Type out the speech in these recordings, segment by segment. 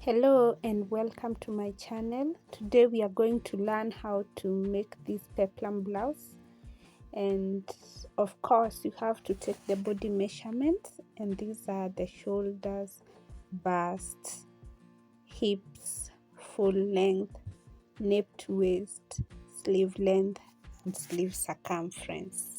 Hello and welcome to my channel. Today we are going to learn how to make this peplum blouse, and of course you have to take the body measurements, and these are the shoulders, bust, hips, full length, nape to waist, sleeve length and sleeve circumference.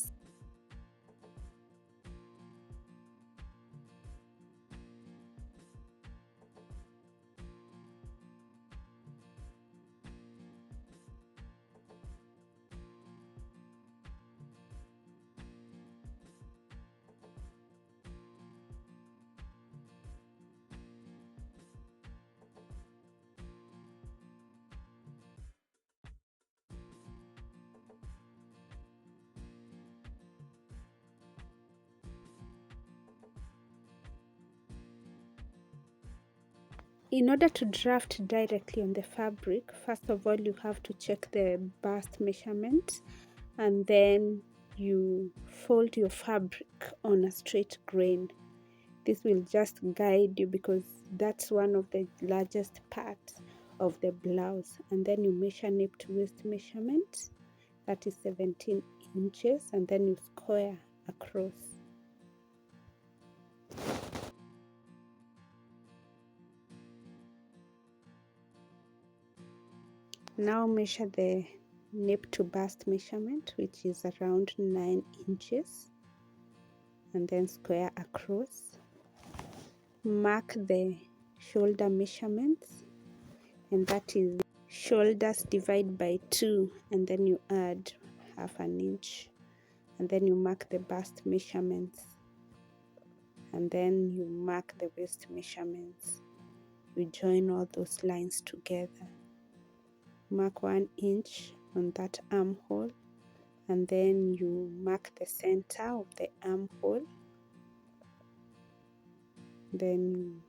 In order to draft directly on the fabric, first of all you have to check the bust measurement, and then you fold your fabric on a straight grain. This will just guide you because that's one of the largest parts of the blouse. And then you measure nape to waist measurement, that is 17 inches, and then you square across. Now measure the nape to bust measurement, which is around 9 inches, and then square across. Mark the shoulder measurements, and that is shoulders divide by 2, and then you add half an inch, and then you mark the bust measurements, and then you mark the waist measurements. You join all those lines together. Mark 1 inch on that armhole, and then you mark the center of the armhole. Then you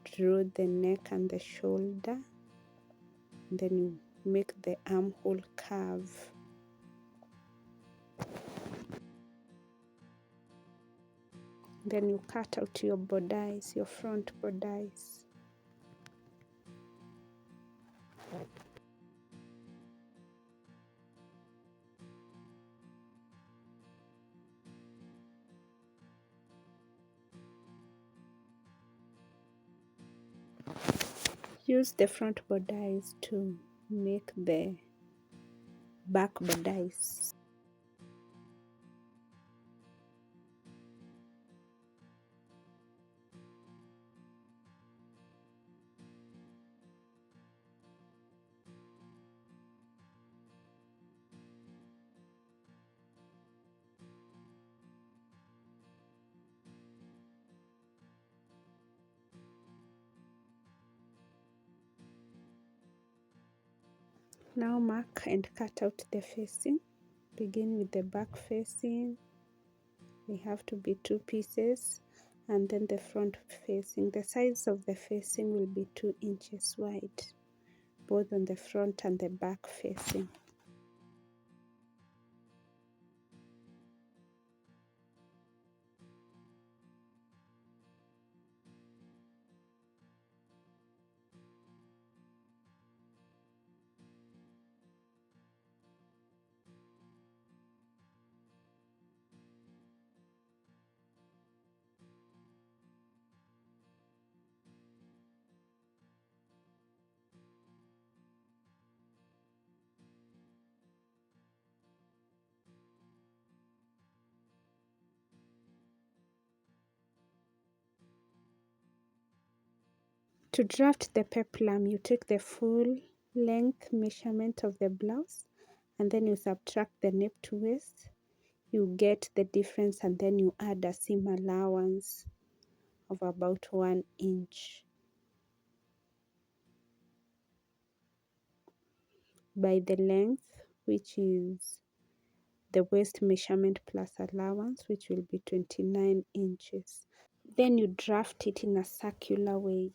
draw the neck and the shoulder, and then you make the armhole curve. Then you cut out your bodice, your front bodice. Use the front bodice to make the back bodice. Now mark and cut out the facing. Begin with the back facing. They have to be 2 pieces, and then the front facing. The size of the facing will be 2 inches wide, both on the front and the back facing. To draft the peplum, you take the full length measurement of the blouse, and then you subtract the nape to waist. You get the difference, and then you add a seam allowance of about 1 inch. By the length, which is the waist measurement plus allowance, which will be 29 inches. Then you draft it in a circular way.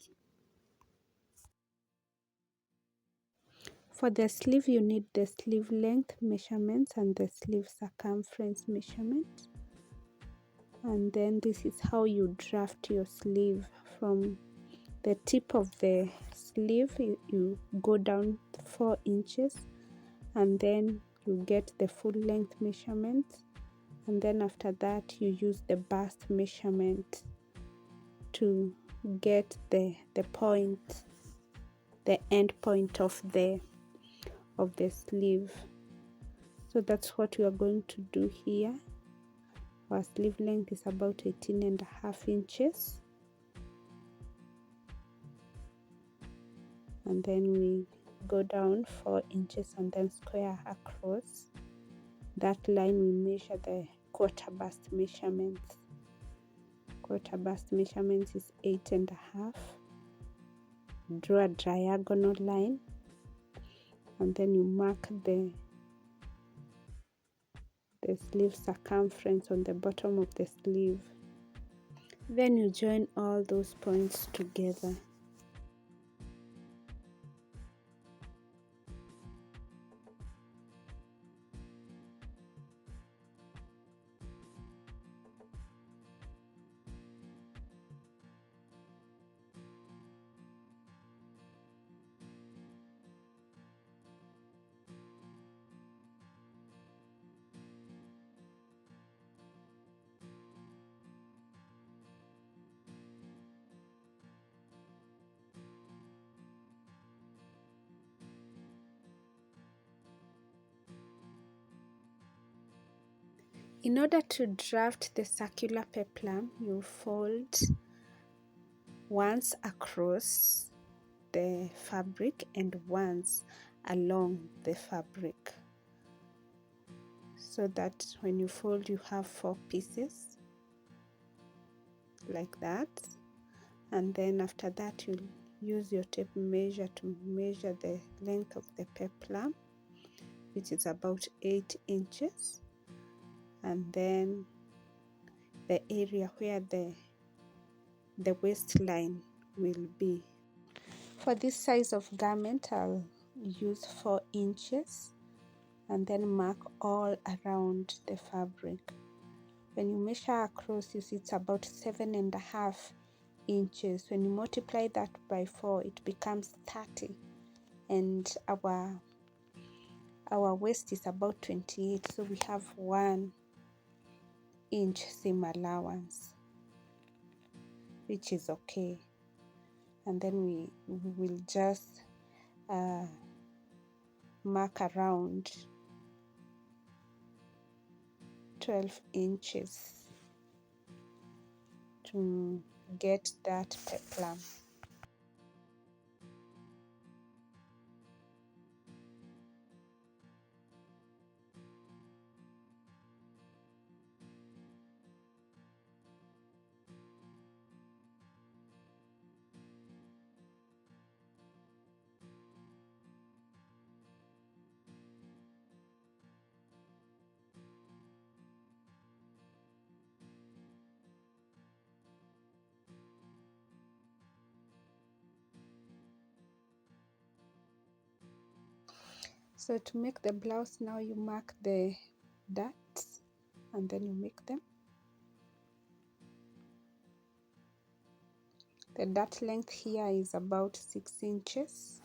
For the sleeve, you need the sleeve length measurements and the sleeve circumference measurement. And then this is how you draft your sleeve from the tip of the sleeve, you go down 4 inches, and then you get the full length measurement, and then after that you use the bust measurement to get the point, the end point of the sleeve. So that's what we are going to do here. Our sleeve length is about 18.5 inches, and then we go down 4 inches and then square across. That line we measure the quarter bust measurements. Quarter bust measurements is 8.5. Draw a diagonal line, and then you mark the sleeve circumference on the bottom of the sleeve. Then you join all those points together. In order to draft the circular peplum, you fold once across the fabric and once along the fabric, so that when you fold you have 4 pieces like that. And then after that you'll use your tape measure to measure the length of the peplum, which is about 8 inches, and then the area where the waistline will be. For this size of garment, I'll use 4 inches and then mark all around the fabric. When you measure across, you see it's about 7.5 inches. When you multiply that by 4, it becomes 30, and our waist is about 28, so we have 1 inch seam allowance, which is okay. And then we will just mark around 12 inches to get that peplum. So to make the blouse, now you mark the darts and then you make them. The dart length here is about 6 inches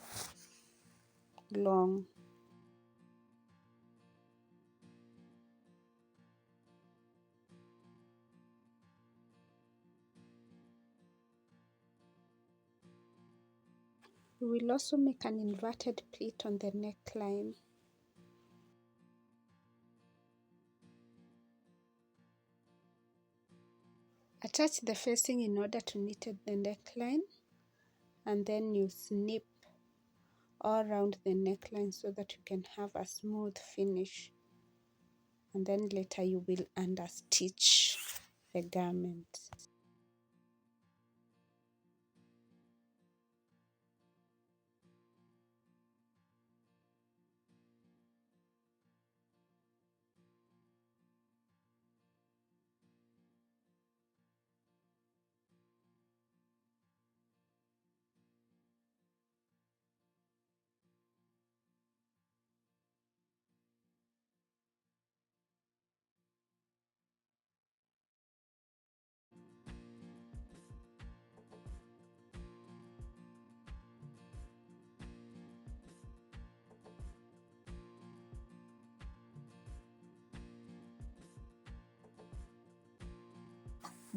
long. We will also make an inverted pleat on the neckline. Attach the facing in order to knit the neckline, and then you snip all around the neckline so that you can have a smooth finish, and then later you will understitch the garment.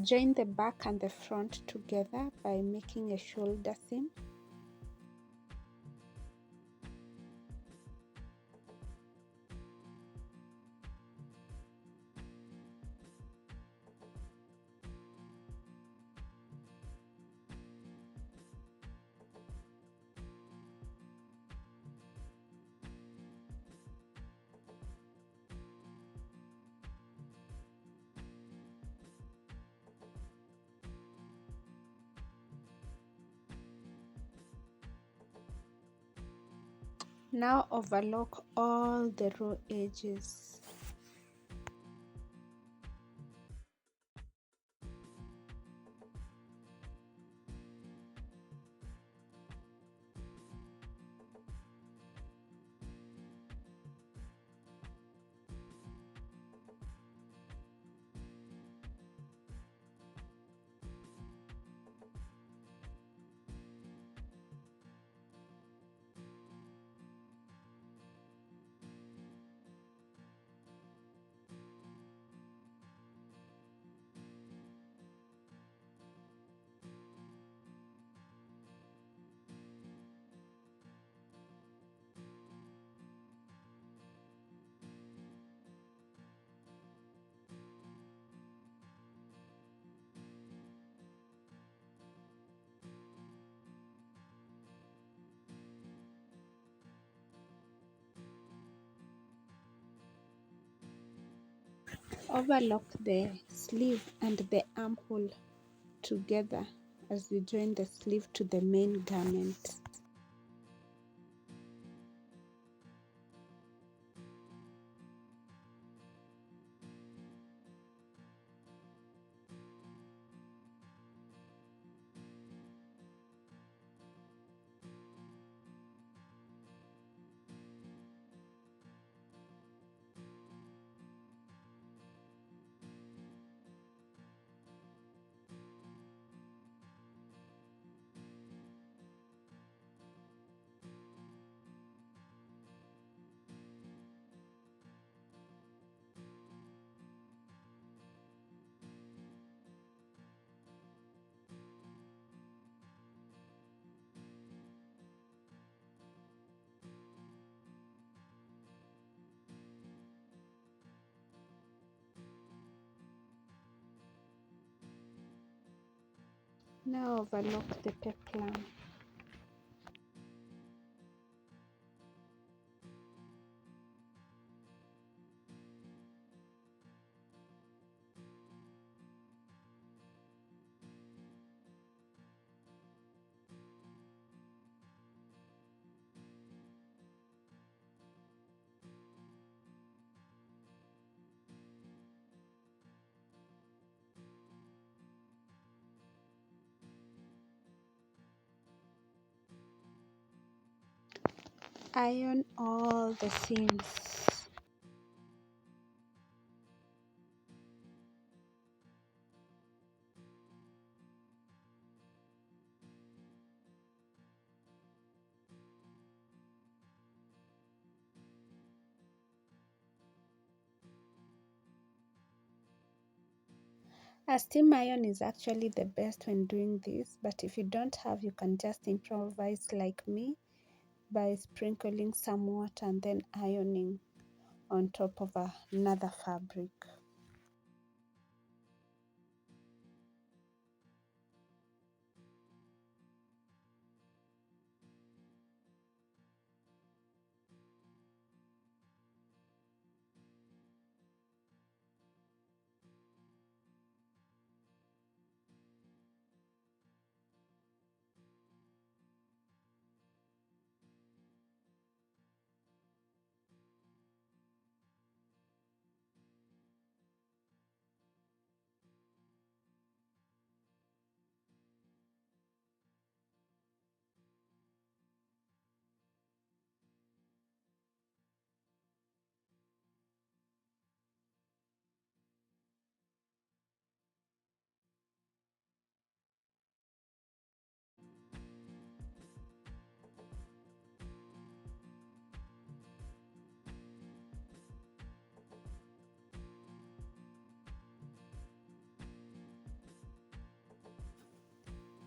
Join the back and the front together by making a shoulder seam. Now overlock all the raw edges. Overlock the sleeve and the armhole together as you join the sleeve to the main garment. Now overlock the peplum. Iron all the seams. A steam iron is actually the best when doing this, but if you don't have, you can just improvise like me by sprinkling some water and then ironing on top of another fabric.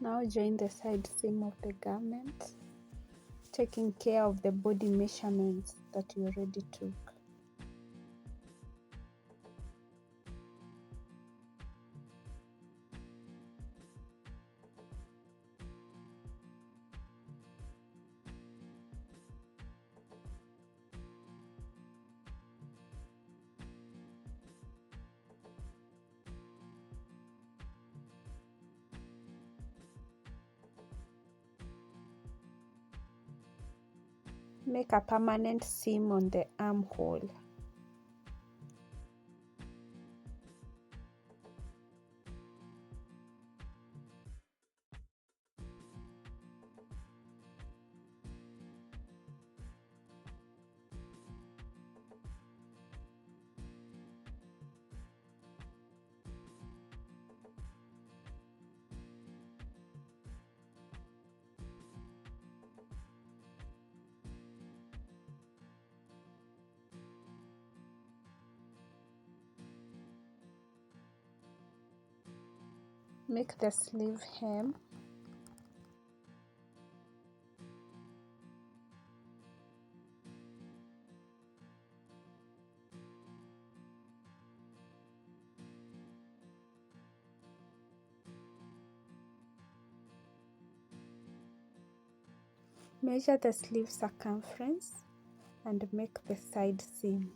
Now join the side seam of the garment, taking care of the body measurements that you already took. Make a permanent seam on the armhole. Make the sleeve hem. Measure the sleeve circumference and make the side seam.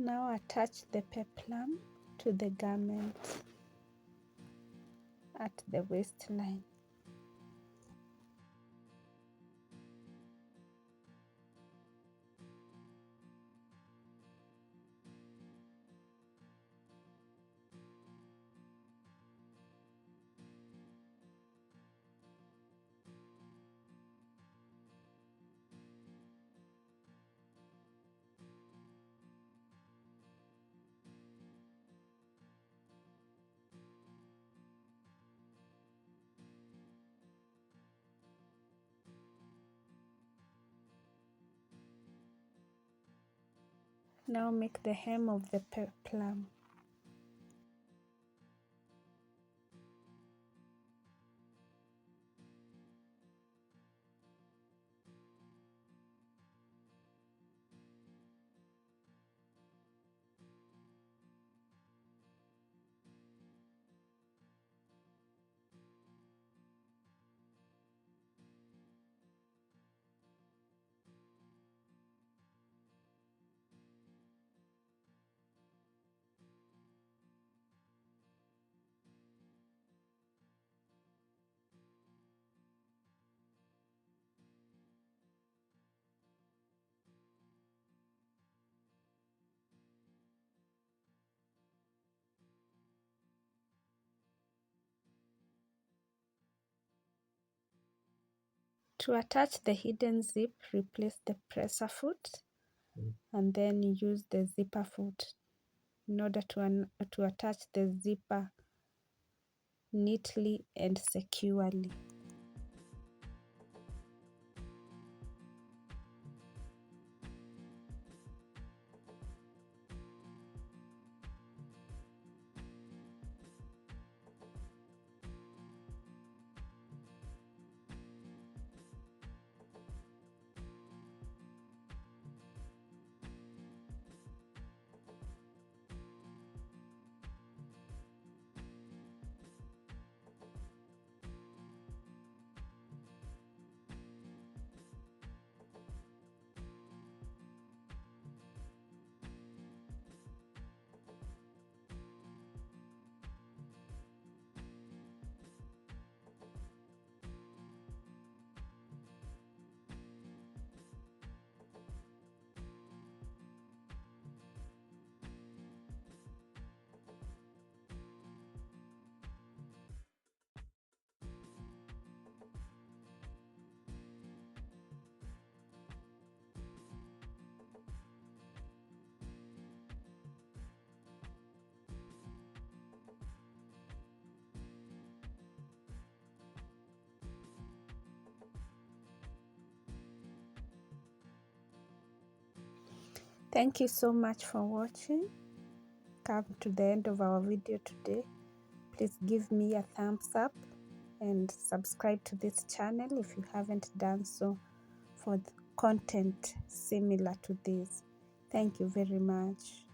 Now attach the peplum to the garment at the waistline. Now make the hem of the peplum. To attach the hidden zip, replace the presser foot and then use the zipper foot in order to attach the zipper neatly and securely. Thank you so much for watching. Come to the end of our video today. Please give me a thumbs up and subscribe to this channel if you haven't done so for content similar to this. Thank you very much.